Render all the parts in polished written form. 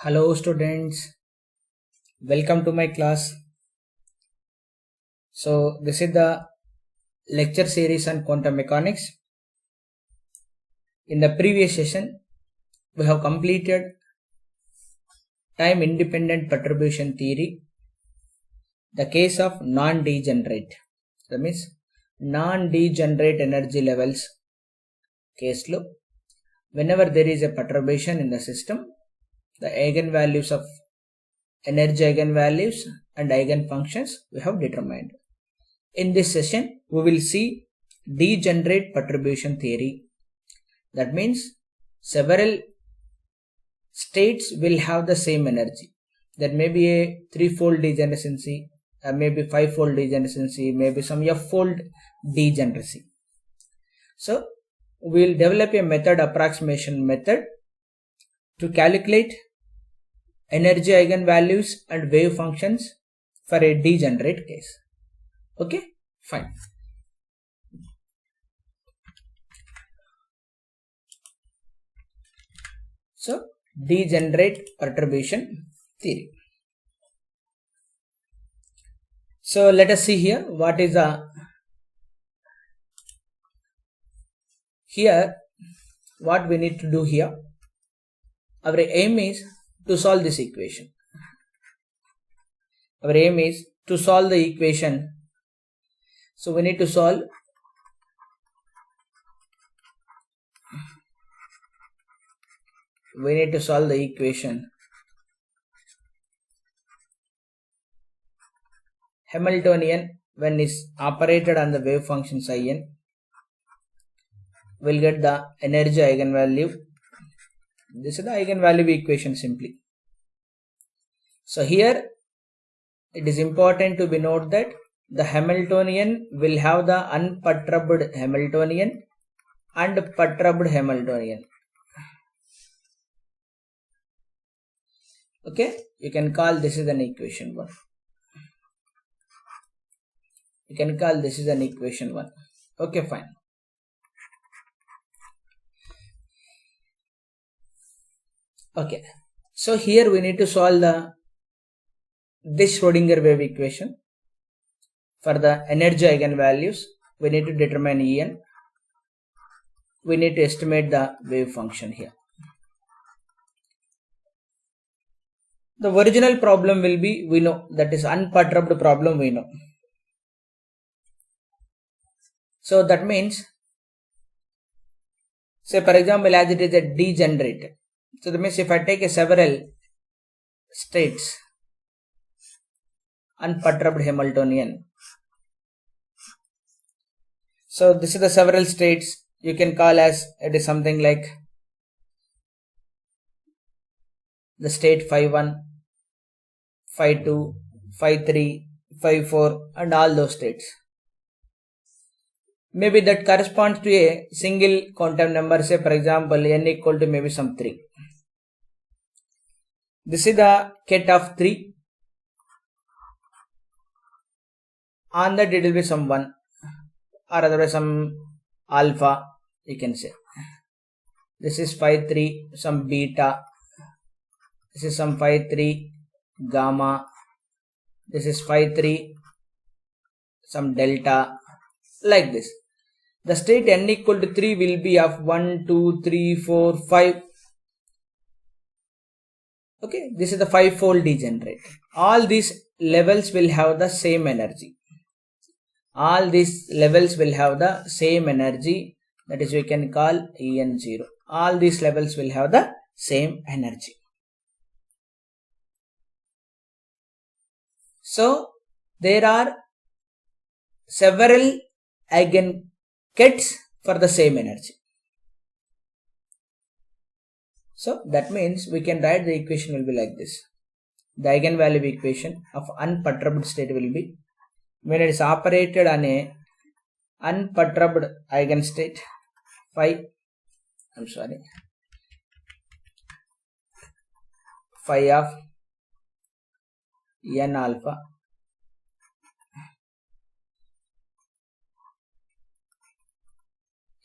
Hello students, welcome to my class. So this is the lecture series on quantum mechanics. In the previous session, we have completed time independent perturbation theory, the case of non-degenerate. That means non-degenerate energy levels case lo. Whenever there is a perturbation in the system, the eigenvalues of energy eigenvalues and eigenfunctions we have determined. In this session, we will see degenerate perturbation theory. That means several states will have the same energy. There may be a threefold degeneracy, maybe fivefold degeneracy, maybe some f-fold degeneracy. So we will develop a method, approximation method, to calculate energy eigenvalues and wave functions for a degenerate case. Okay, fine. So degenerate perturbation theory. So let us see here what is what we need to do here. Our aim is to solve this equation. Our aim is to solve the equation. So we need to solve the equation Hamiltonian when is operated on the wave function psi n. We'll get the energy eigenvalue. This is the eigenvalue equation simply. So here it is important to be noted that the Hamiltonian will have the unperturbed Hamiltonian and perturbed Hamiltonian. Okay, you can call this is an equation 1. You can call this is an equation 1. Okay, fine. Okay, so here we need to solve this Schrodinger wave equation. For the energy eigenvalues, we need to determine En. We need to estimate the wave function here. The original problem will be, we know, that is unperturbed problem we know. So that means, say for example, as it is a degenerate. So that means if I take several states, unperturbed Hamiltonian. So this is the several states you can call as, it is something like the state phi 1, phi 2, phi 3, phi 4 and all those states. Maybe that corresponds to a single quantum number, say for example n equal to maybe some 3. This is the ket of 3. On that it will be some 1 or otherwise some alpha, you can say. This is phi 3, some beta. This is some phi 3 gamma. This is phi 3 some delta, like this. The state n equal to 3 will be of 1, 2, 3, 4, 5. Okay, this is the fivefold degenerate. All these levels will have the same energy. All these levels will have the same energy, that is we can call En0. All these levels will have the same energy. So there are several eigenkets for the same energy. So that means we can write the equation will be like this. The eigenvalue equation of unperturbed state will be, when it is operated on a unperturbed eigenstate phi of n alpha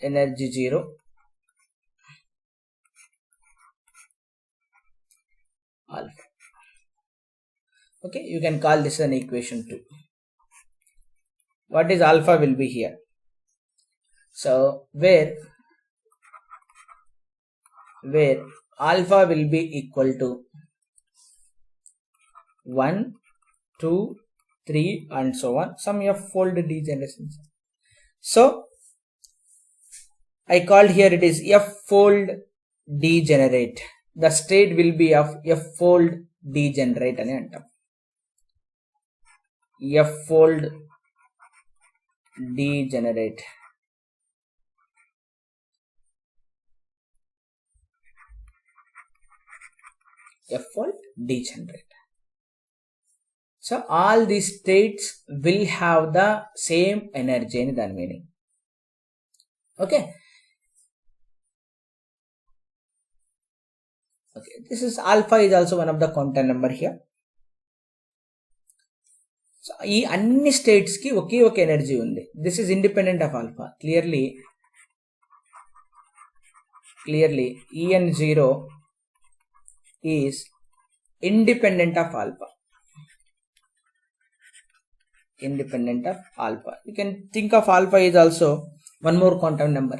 energy 0 alpha. Okay, you can call this an equation 2. What is alpha will be here? So where alpha will be equal to 1, 2, 3 and so on, some f-fold degenerations. So I called here it is f-fold degenerate. The state will be of f-fold degenerate ani antam. F-fold degenerate. F-fold degenerate. So all these states will have the same energy in that meaning. Okay. Okay. This is alpha is also one of the quantum number here. So ఈ అన్ని states కి ఒకే ఒక energy ఉంది. This is independent of alpha. Clearly En0 is independent of alpha. Independent of alpha. You can think of alpha is also one more quantum number.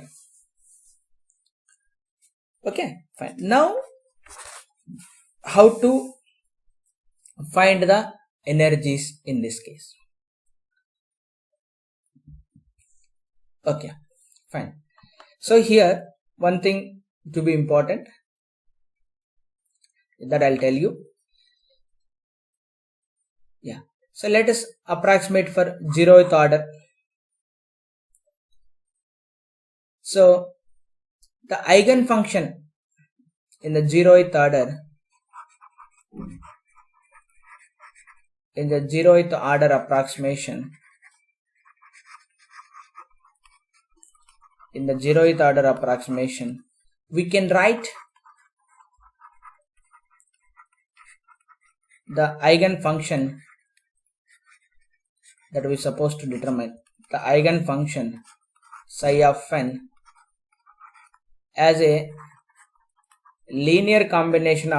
Okay, fine. Now how to find the energies in this case? Okay, fine. So here one thing to be important that I'll tell you. Yeah. So let us approximate for 0th order. So the eigenfunction in the 0th order, in the 0th order approximation, in the 0th order approximation, we can write the eigenfunction that we are supposed to determine, the eigenfunction psi of n as a linear combination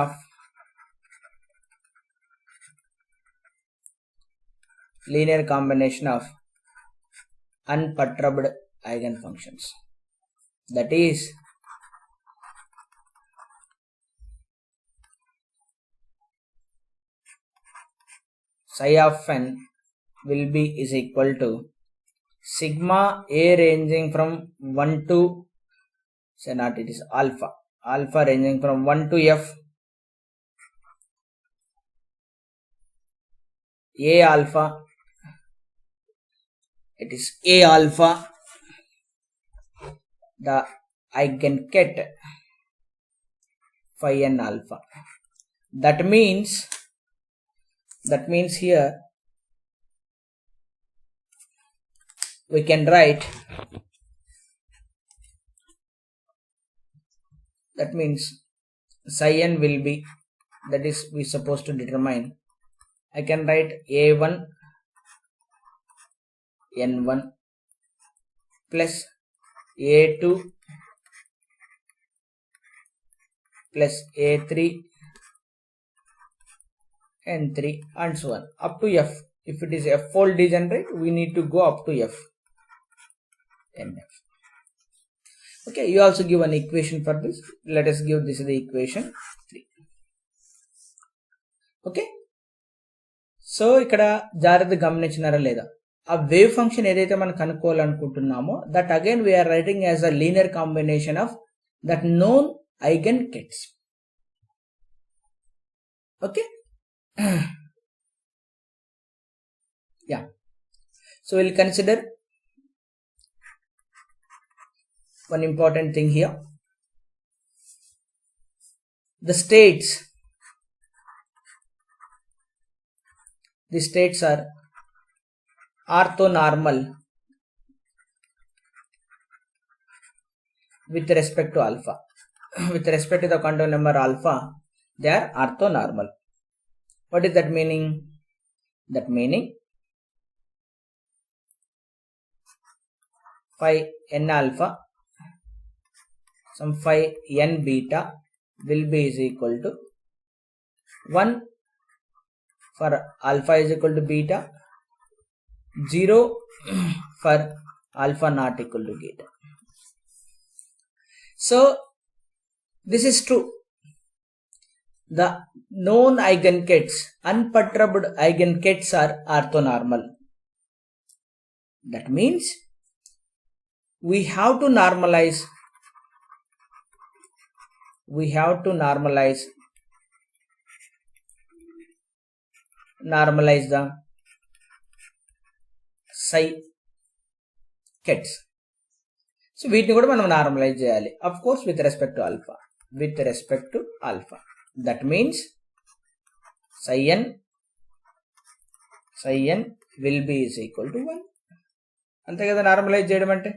of unperturbed eigenfunctions. That is psi of n will be is equal to sigma a ranging from 1 to, say not it is alpha ranging from 1 to f, a alpha, it is a alpha, the eigenket phi n alpha. That means here we can write, that means psi n will be, that is we supposed to determine, I can write a1 n1 plus a2 plus a3 n3 and so on up to f. If it is f-fold degenerate, we need to go up to f and f. Okay, you also give an equation for this. Let us give this is the equation 3. Okay, so ఇక్కడ జాగ్రత్త గమనించినారా లేదా, ఆ wave function ఏదైతే మనం కనుక్కోవాలనుకుంటున్నామో that again we're writing as a linear combination of that known eigen kets. Okay, yeah, so we'll consider one important thing here. The states are orthonormal with respect to alpha. With respect to the quantum number alpha, they are orthonormal. What is that meaning? That meaning phi n alpha, some phi n beta will be is equal to 1 for alpha is equal to beta, 0 for alpha not equal to beta. So this is true. The known eigenkets, unperturbed eigenkets are orthonormal. That means we have to normalize the psi kets. So వీటిని కూడా మనం normalise చేయాలి, of course with respect to alpha. That means psi n will be is equal to 1. అంతే కదా normalise చేయడం అంటే.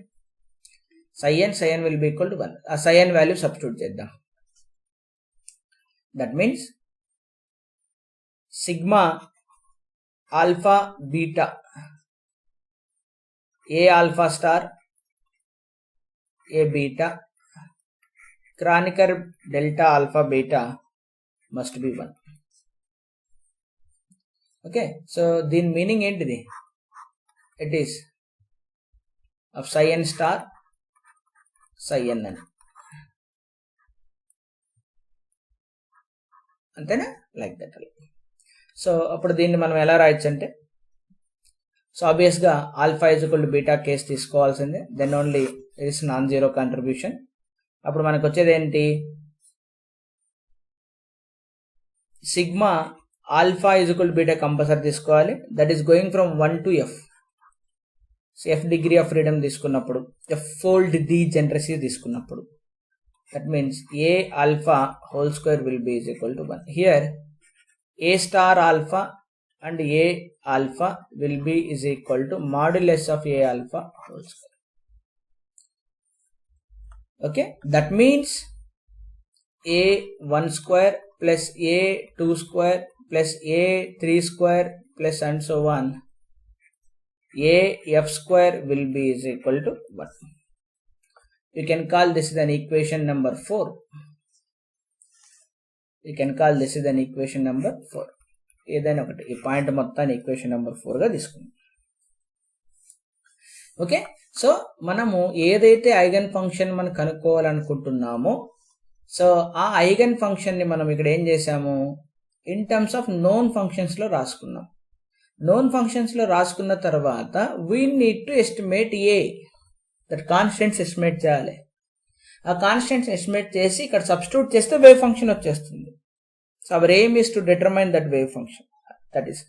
psi n will be equal to 1. ఆ psi n value substitute చేద్దాం. That means sigma alpha beta a alpha star a beta Kronecker delta alpha beta must be 1. Okay, so దీని meaning ఏంటిది? It is of psi n star psi n అని, అంతేనా? Like that. So అప్పుడు దీన్ని మనం ఎలా రాయొచ్చు అంటే, సో ఆబ్వియస్గా alpha is equal to beta case తీసుకోవాల్సిందే, then only it's non zero contribution. అప్పుడు మనకు వచ్చేది ఏంటి? Sigma alpha is equal to beta compulsory తీసుకోవాలి. That is going from 1 to f. So f degree of freedom తీసుకున్నప్పుడు, f fold degeneracy తీసుకున్నప్పుడు, that means a alpha whole square will be is equal to 1. Here a star alpha and a alpha will be is equal to modulus of a alpha whole square. Okay, that means a 1 square plus a 2 square plus a 3 square plus and so on, a f square will be is equal to 1. You can call this is an equation number 4. ఏదైనా ఒకటి, ఈ point మొత్తాన్ని equation number 4గా తీసుకుందాం. Okay, so మనము ఏదైతే eigen function మనం కనుక్కోవాలనుకుంటున్నామో, so ఆ eigen ఫంక్షన్ని మనం ఇక్కడ ఏం చేసాము, ఇన్ టర్మ్స్ ఆఫ్ నోన్ ఫంక్షన్స్లో రాసుకున్నాం. నోన్ ఫంక్షన్స్లో రాసుకున్న తర్వాత we need to estimate A, that constants estimate చేయాలి. ఆ కాన్స్టెంట్స్ ఎస్టిమేట్ చేసి ఇక్కడ సబ్స్టిట్యూట్ చేస్తే వేవ్ ఫంక్షన్ వచ్చేస్తుంది. So our aim is to determine that wave function, that is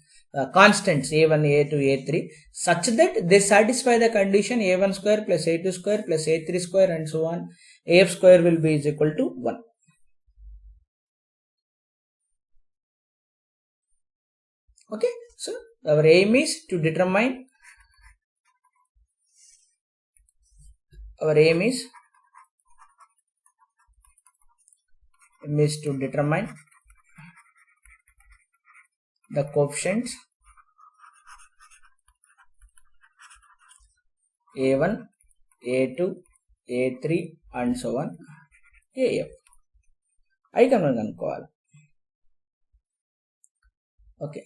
constants a1 a2 a3 such that they satisfy the condition a1 square plus a2 square plus a3 square and so on, af square will be is equal to 1. Okay, so our aim is to determine the coefficients a1 a2 a3 and so on, af eigen కనుక్కోవాలి. Okay,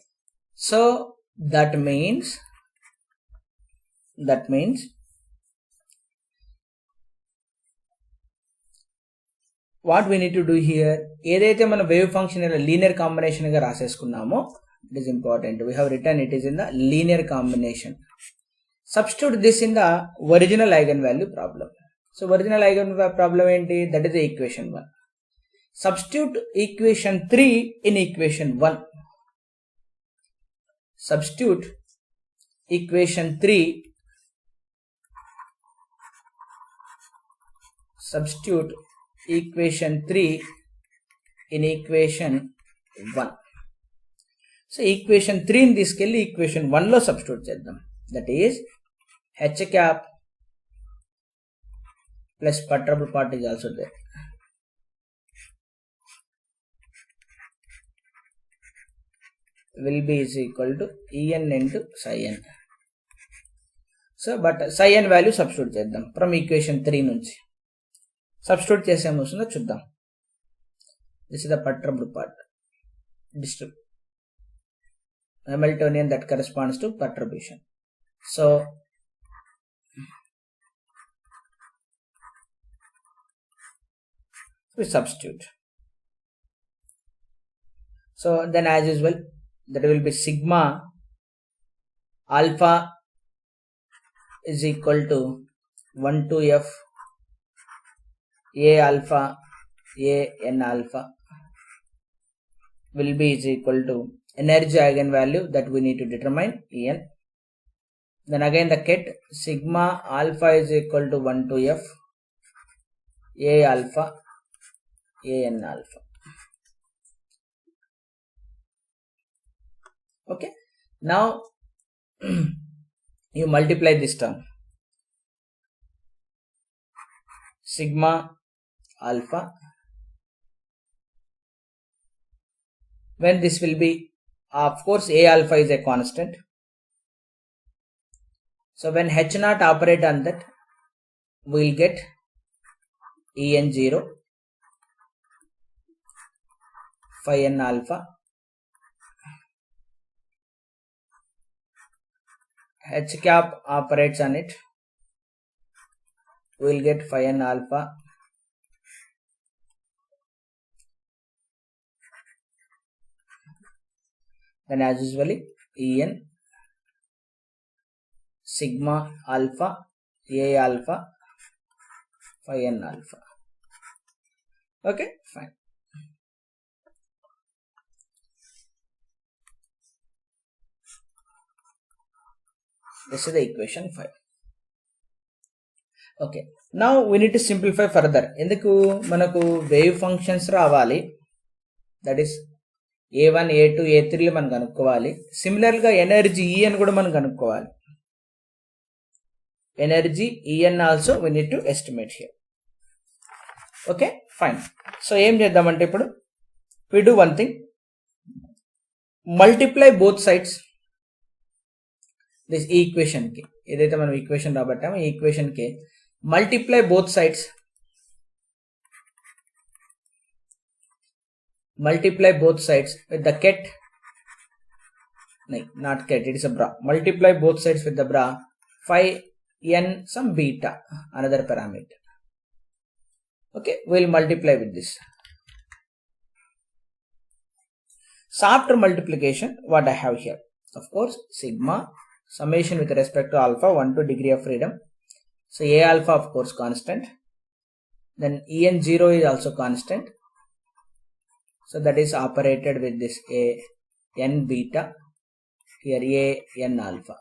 so that means what we need to do here, ఏదైతే మన wave function linear combination గా రాసేసుకున్నామో, it is important, we have written it is in the linear combination. Substitute this in the original eigenvalue problem. So original eigenvalue problem ఏంటి, that is the equation 1. Substitute equation 3 in equation 1. Substitute equation 3 in equation 1. So equation 3 ని తీసుకెళ్ళి equation 1 లో substitute చేద్దాం. That is h cap plus perturbed part is also there. Will be is equal to en into psi n. So but psi n value substitute చేద్దాం from equation 3 నుంచి. Substitute చేసేమొస్తుందో చూద్దాం. This is the perturbed part. Hamiltonian that corresponds to perturbation. So we substitute. So then as usual, that will be sigma alpha is equal to 1 to f a alpha a n alpha will be is equal to energy eigenvalue that we need to determine En. Then again the ket sigma alpha is equal to 1 to f a alpha a n alpha. Okay, now you multiply this term sigma alpha, when this will be, of course a alpha is a constant, so when h naught operate on that, we will get En0 phi n alpha, h cap operates on it, we will get phi n alpha then as usually En sigma alpha a alpha phi n alpha. Okay, fine. This is the equation 5. Okay, now we need to simplify further. ఎందుకు మనకు wave functions రావాలి, that is a1 a2 a3 మనం కనుక్కోవాలి. సిమిలర్గా energy En కూడా మనం కనుక్కోవాలి. Energy En also we need to estimate here. Okay, fine. So ఏం చేద్దామంటే ఇప్పుడు we do one thing, multiply both sides this equation కి, ఏదైతే మనం ఈక్వేషన్ రాబట్టామో ఈ ఈక్వేషన్ కి multiply both sides, multiply both sides with the ket, not ket, it is a bra, multiply both sides with the bra phi n some beta, another parameter. Okay, we will multiply with this. So after multiplication, what I have here, of course sigma summation with respect to alpha 1 to degree of freedom. So a alpha of course constant, then En0 is also constant, so that is operated with this a n beta, here a n alpha.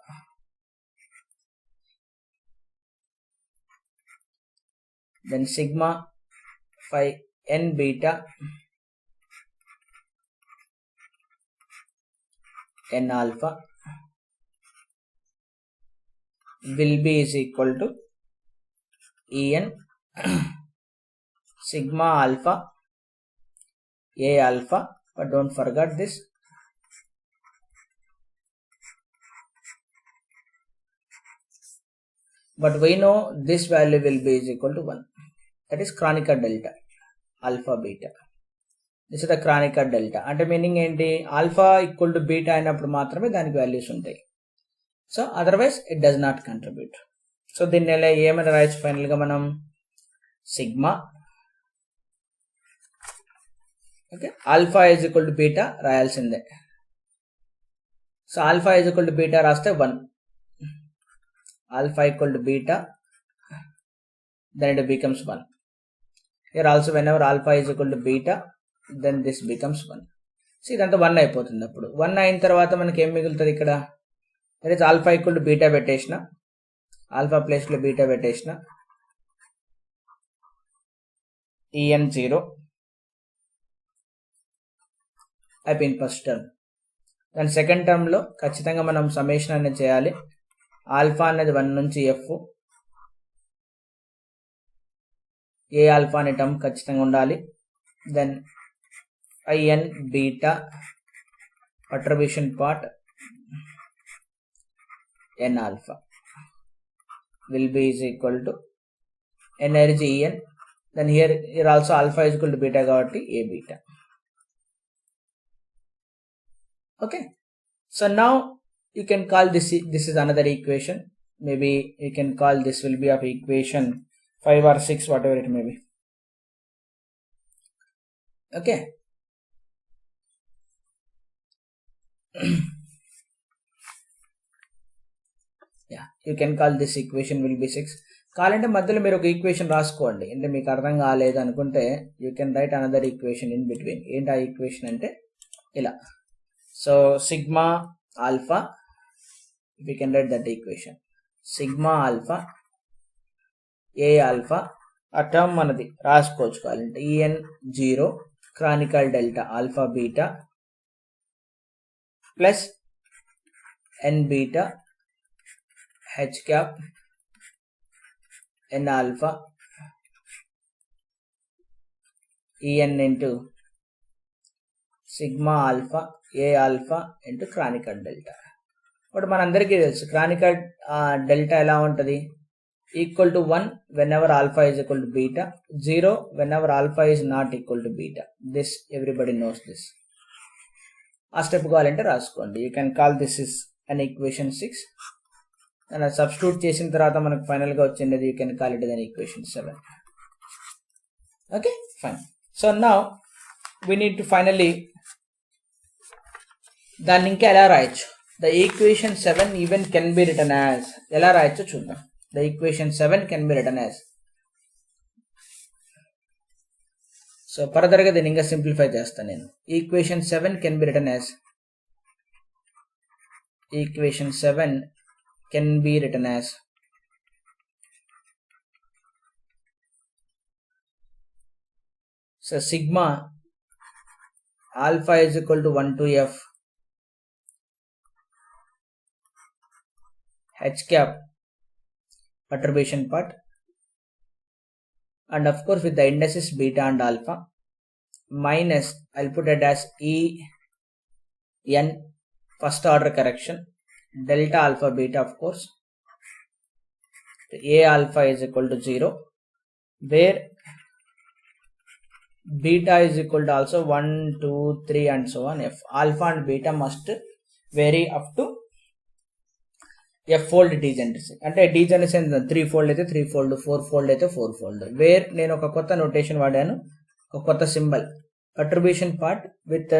Then sigma phi n beta n alpha will be is equal to En sigma alpha a alpha, but don't forget this, but we know this value will be is equal to 1, that is Kronecker delta alpha beta. This is the Kronecker delta, అంటే meaning ఏంటి, alpha equal to beta అయినప్పుడు మాత్రమే దానికి values ఉంటాయి, so otherwise it does not contribute. So దీన్ని ఎలా ఏమైనా రాయొచ్చు ఫైనల్గా మనం sigma, okay, alpha is equal to beta రాయాల్సిందే. So alpha is equal to beta రాస్తే 1, alpha equal to beta, then it becomes 1. Here also whenever alpha is equal to beta, then this becomes 1. See, ఇదంతా 1 అయిపోతుంది. అప్పుడు 1 అయిన తర్వాత మనకి ఏం మిగులుతుంది ఇక్కడ, that is alpha equal to beta పెట్టేసిన, ఆల్ఫా ప్లేస్లో బీటా పెట్టేసిన, En0 అయిపోయింది ఫస్ట్ టర్మ్. దాని సెకండ్ టర్మ్లో ఖచ్చితంగా మనం సమ్మేషన్ అనేది చేయాలి. ఆల్ఫా అనేది 1 నుంచి ఎఫ్, ఏ ఆల్ఫా అనే టర్మ్ ఖచ్చితంగా ఉండాలి. Then in beta perturbation part n alpha will be is equal to energy En, then here also alpha is equal to beta కాబట్టి a beta. Okay, so now you can call this is another equation. Maybe you can call this will be of equation 5 or 6, whatever it may be. Okay. Yeah, you can call this equation will be 6. కావాలంటే మధ్యలో మీరు ఒక equation రాసుకోండి. అంటే మీకు అర్థం కాలేదు అనుకుంటే you can write another equation in between. ఏంటి ఆ ఈక్వేషన్ అంటే ఇలా. So sigma alpha, we can write that equation, sigma alpha a alpha ఆ టర్మ్ మనది రాసుకోవచ్చు కావాలంటే en0 Chronicle delta alpha beta plus n beta h cap n alpha en into sigma alpha A alpha into Chronicle delta. But మనందరికీ తెలుసు Chronicle delta ఎలా ఉంటుంది, equal to 1 when ever alpha is equal to beta, 0 when ever alpha is not equal to beta. This everybody knows this. ఆ step కావాలంటే రాసుకోండి. You can call this is an equation 6 and అది substitute చేసిన తర్వాత మనకు ఫైనల్గా వచ్చింది you can call it an equation 7. Okay fine. So now we need to finally దాన్ని ఇంకా ఎలా రాయొచ్చు. The equation 7 even can be written as, ఎలా రాయొచ్చో చూద్దాం. The equation 7 can be written as, so further గా దీన్ని ఇంకా సింప్లిఫై చేస్తాను నేను. Equation 7 can be written as, equation 7 can be written as so sigma alpha is equal to 1 to f h cap perturbation part, and of course with the indices beta and alpha, minus I'll put it as E n first order correction delta alpha beta, of course a alpha is equal to 0 where beta is equal to also 1 2 3 and so on. F alpha and beta must vary up to f fold degeneracy. అంటే degeneracy 3 fold అయితే 3 fold, 4 fold అయితే 4 fold. Wear నేను ఒక కొత్త notation వాడాను, ఒక కొత్త symbol, perturbation part with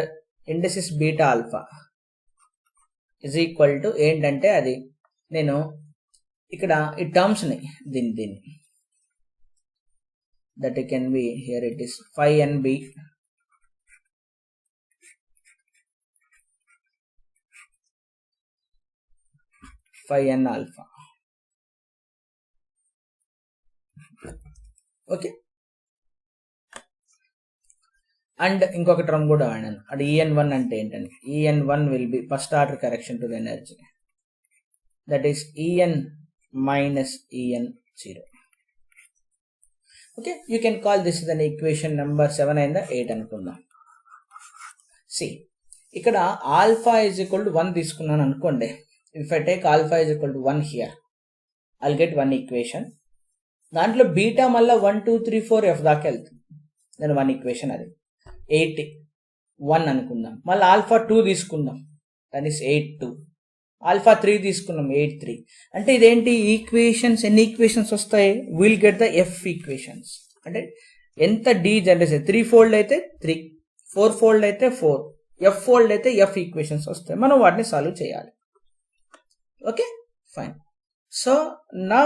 indices beta alpha is equal to ఏంటంటే అది నేను ఇక్కడ ఈ టర్మ్స్ ని దీన్ని that it can be, here it is 5nb n alpha. Okay, and ఇంకొక టర్మ్ కూడా వాడాను, అది en1 అంటే ఏంటని. en1 will be first order correction to the energy, that is en minus en0. Okay, you can call this is an equation number 7 అయిందా 8 అనుకుందాం. C ఇక్కడ alpha is equal to 1 తీసుకున్నాను అనుకోండి. If I take alpha is equal to 1 here, I'll get 1 equation. దాంట్లో beta మళ్ళీ 1 2 3 4 F దాకా వెళ్తుంది, నేను 1 ఈక్వేషన్, అది 8 1 అనుకుందాం. మళ్ళీ ఆల్ఫా 2 తీసుకుందాం, దట్ ఈస్ 8 2. ఆల్ఫా 3 తీసుకున్నాం, 8 3. అంటే ఇదేంటి ఈక్వేషన్స్, ఎన్ని ఈక్వేషన్స్ వస్తాయి, will get the F equations. అంటే ఎంత డి జనరేషన్, 3 ఫోల్డ్ అయితే 3, 4 ఫోల్డ్ అయితే 4, ఎఫ్ ఫోల్డ్ అయితే ఎఫ్ ఈక్వేషన్స్ వస్తాయి. మనం వాటిని సాల్వ్ చేయాలి. Okay fine. So now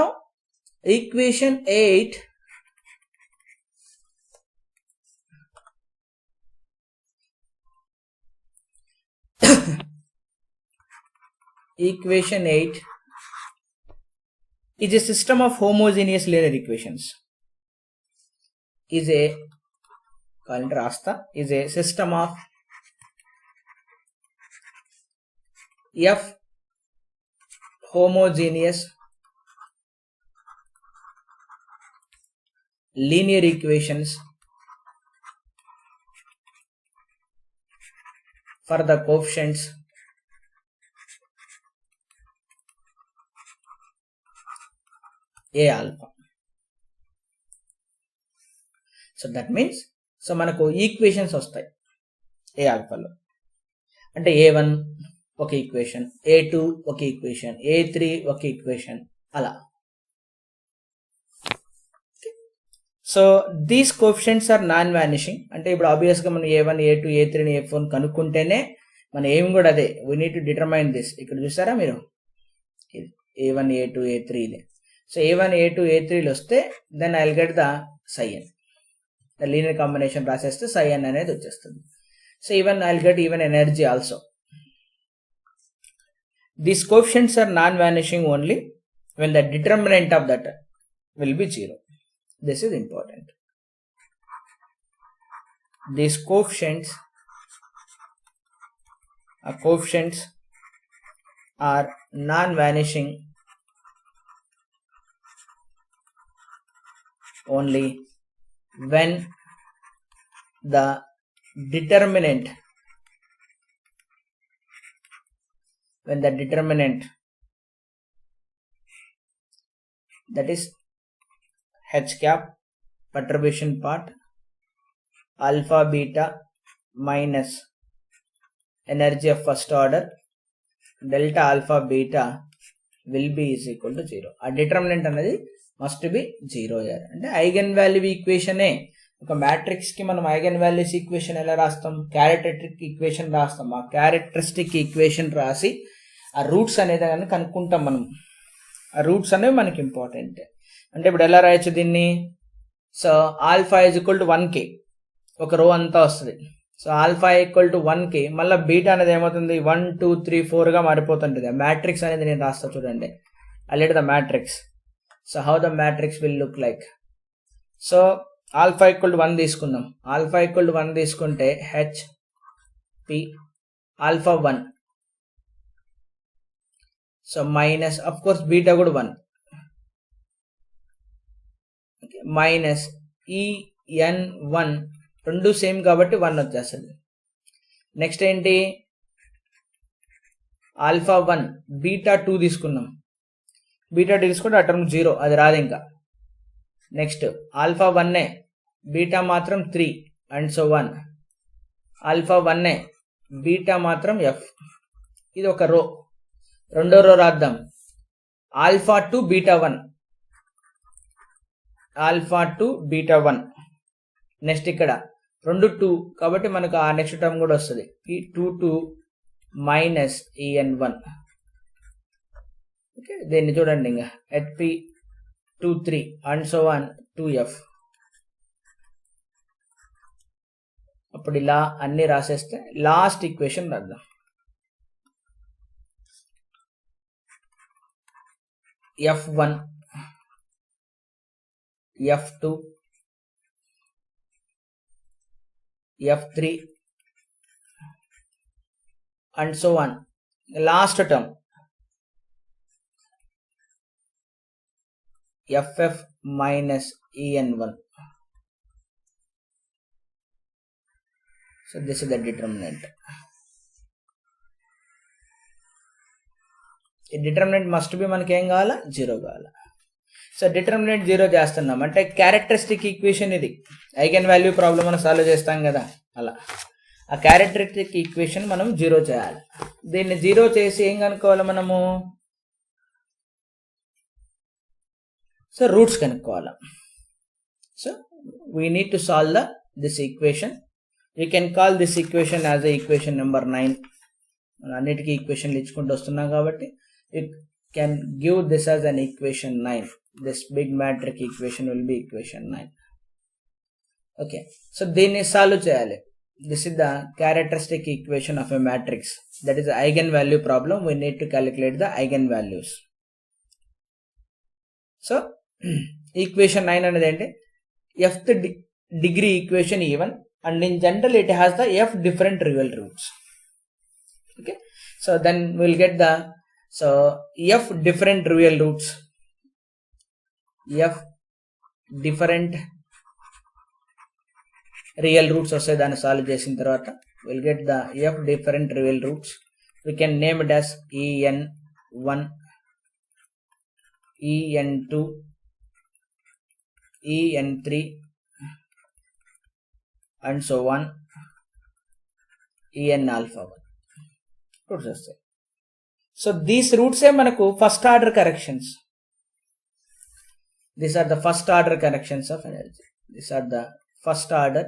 equation 8 equation 8 is a system of homogeneous linear equations. Is a is a system of f homogeneous linear equations for the coefficients a alpha. So that means, so మనకు equations వస్తాయి ఏ ఆల్ఫాలో. అంటే A1 ఒక equation, A2 ఒక equation, A3 ఒక equation, అలా. So these coefficients are non vanishing. అంటే ఇప్పుడు ఆబ్వియస్గా మనం A1, A2, A3, A4 కనుక్కుంటేనే మన ఏం కూడా అదే, we need to determine this. ఇక్కడ చూసారా మీరు, A1, A2, A3 ఇదే. సో A1, A2, A3 వస్తే then I will get the psi n. The linear combination రాసేస్తే psi n అనేది వచ్చేస్తుంది. So even I will get even energy also. These coefficients are non-vanishing only when the determinant of that will be 0. This is important. These coefficients are non-vanishing only when the determinant that is h cap perturbation part alpha beta minus energy of first order delta alpha beta will be is equal to 0. ఆ determinant అనేది must be 0 అయ్యారు. అంటే eigen value ఈక్వేషనే. ఒక matrix కి మనం eigen values equation ఎలా రాస్తాం, characteristic equation రాస్తాం. ఆ క్యారెక్టరిస్టిక్ ఈక్వేషన్ రాసి ఆ రూట్స్ అనేది కానీ కనుక్కుంటాం మనం. ఆ రూట్స్ అనేవి మనకి ఇంపార్టెంట్. అంటే ఇప్పుడు ఎలా రాయొచ్చు దీన్ని, so alpha is equal to 1k, ఒక రో అంతా వస్తుంది. So alpha equal to 1k, మళ్ళీ బీటా అనేది ఏమవుతుంది 1 2 3 4గా మారిపోతుంటుంది. ఆ మ్యాట్రిక్స్ అనేది నేను రాస్తా చూడండి. I let the matrix. So how the matrix will look like. So alpha equal to 1 తీసుకుందాం. ఆల్ఫా ఈక్వల్ టు 1 తీసుకుంటే H P alpha 1, so minus of course beta కూడా 1, మైనస్ EN1, రెండు సేమ్ కాబట్టి 1 వచ్చేస్తుంది. నెక్స్ట్ ఏంటి, ఆల్ఫా 1 బీటా 2 తీసుకున్నాం. Beta 2 తీసుకుంటే ఆ టర్మ్ 0, అది రాదు ఇంకా. నెక్స్ట్ ఆల్ఫా 1 బీటా మాత్రం 3 అండ్ సో 1. ఆల్ఫా 1 బీటా మాత్రం F. ఇది ఒక రో. రెండో రో రాద్దాం. Alpha 2 beta 1, alpha 2 beta 1. Next ఇక్కడ రెండు 2 కాబట్టి మనకు ఆ నెక్స్ట్ టర్మ్ కూడా వస్తుంది P22 మైనస్ EN1. ఓకే, దీన్ని చూడండి ఇంకా HP23 అండ్ సో 1 2F. అప్పుడు ఇలా అన్ని రాసేస్తే లాస్ట్ ఈక్వేషన్ రాద్దాం. F1 F2 F3 and so on. Last term FF minus EN1. So this is the determinant. ఈ డిటర్మినెంట్ మస్ట్ బి మనకి ఏం కావాలా, 0 కావాలా. సో డిటర్మినెంట్ 0 చేస్తున్నాం అంటే క్యారెక్టరిస్టిక్ ఈక్వేషన్ ఇది. ఐగన్ వాల్యూ ప్రాబ్లం మనం సాల్వ్ చేస్తాం కదా, అలా ఆ క్యారెక్టరిస్టిక్ ఈక్వేషన్ మనం 0 చేయాలి. దీన్ని 0 చేసి ఏం కనుక్కోవాలి మనము, సో రూట్స్ కనుక్కోవాలి. So we need to solve this equation. You can call this equation as equation number 9. మనం అన్నిటికీ ఈక్వేషన్లు ఇచ్చుకుంటూ వస్తున్నాం కాబట్టి you can give this as an equation 9. This big matrix equation will be equation 9. Okay, so దీన్ని solve చేయాలి. This is the characteristic equation of a matrix. That is the eigenvalue problem. We need to calculate the eigenvalues. So equation 9 అనేది ఏంటి, fth degree equation even, and in general it has the f different real roots. Okay, so then we'll get the f different real roots. F different real roots వస్తాయి. దాన్ని solve చేసిన తర్వాత we'll get the f different real roots. We can name it as EN1, EN2, EN3 and so on, En alpha 1. Roots వస్తాయి. So these రూట్సే మనకు first order corrections. These are the first order corrections of energy. These are the first order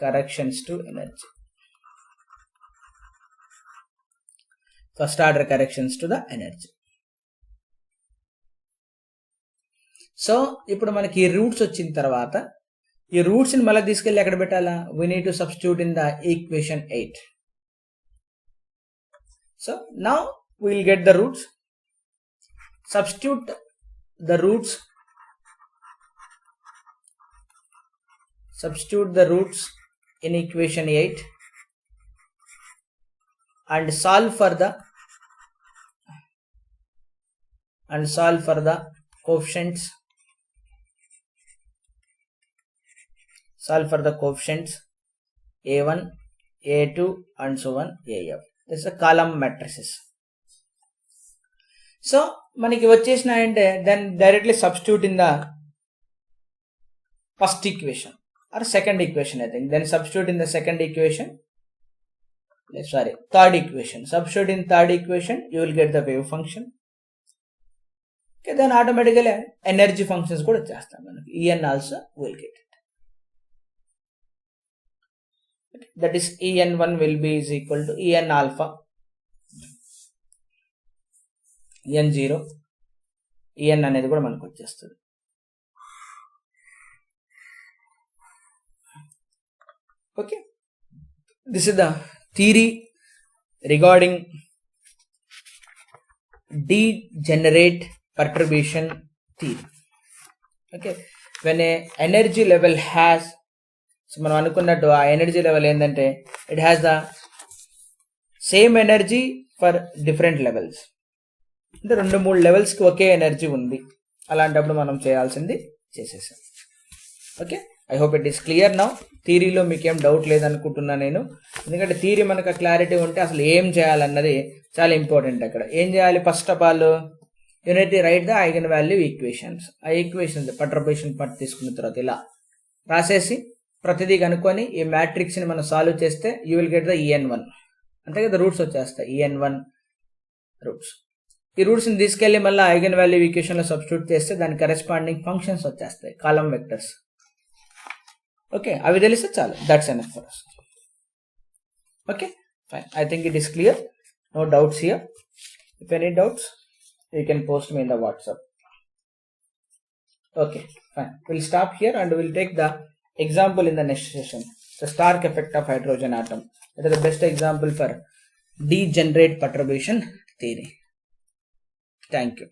corrections to energy. First order corrections to the energy. So ఇప్పుడు మనకి ఈ roots వచ్చిన తర్వాత ఈ roots ని మళ్ళీ తీసుకెళ్ళి ఎక్కడ పెట్టాలా? we need to substitute in the equation 8. So now we will get the roots. Substitute the roots in equation 8 and solve for the coefficients. Solve for the coefficients A1, A2 and so on AF. This is a column matrices. So మనకి వచ్చేసినాయంటే then directly substitute in the first equation or second equation, I think. Then substitute in the second equation. Third equation. Substitute in third equation, you will get the wave function. Okay, then automatically energy functions కూడా వచ్చేస్తాం మనకి. En also will get it. That is En1 will be is equal to En alpha, En0, En అనేది కూడా మనకు వచ్చేస్తుంది. Okay, this is the theory regarding degenerate perturbation theory. Okay, when a energy level has, so మనం అనుకున్నట్టు ఆ energy level ఏంటంటే it has the same energy for different levels. అంటే 2-3 లెవెల్స్కి ఒకే energy ఉంది. అలాంటప్పుడు మనం చేయాల్సింది చేసేసాం. Okay, I hope it is clear now. థియరీలో మీకేం డౌట్ లేదనుకుంటున్నా నేను. ఎందుకంటే థియరీ మనకు క్లారిటీ ఉంటే అసలు ఏం చేయాలన్నది చాలా ఇంపార్టెంట్. అక్కడ ఏం చేయాలి? First of all unity right the eigen value equations. ఆ ఈక్వేషన్స్ పర్టర్బేషన్ పార్ట్ తీసుకున్న తర్వాత ఇలా రాసేసి ప్రతిదీ కనుక్కొని ఈ మ్యాట్రిక్స్ ని మనం సాల్వ్ చేస్తే you will get the En1. అంతే కదా, రూట్స్ వచ్చేస్తాయి. En1 roots. ఈ రూట్స్ ని తీసుకెళ్లి మళ్ళీ ఐగన్ వాల్యూ ఈక్వేషన్ లో సబ్స్టిట్యూట్ చేస్తే దాని కరెస్పాండింగ్ ఫంక్షన్స్ వచ్చేస్తాయి, కాలమ్ వెక్టర్స్. ఓకే, అవి తెలిస్తే చాలు. That's enough for us. Okay, fine. I think it is clear. No doubts here. If any doubts you can post me in the WhatsApp. Okay, fine. We'll stop here and we'll take the example in the next session. The Stark effect of hydrogen atom. That is the best example for degenerate perturbation theory. Thank you.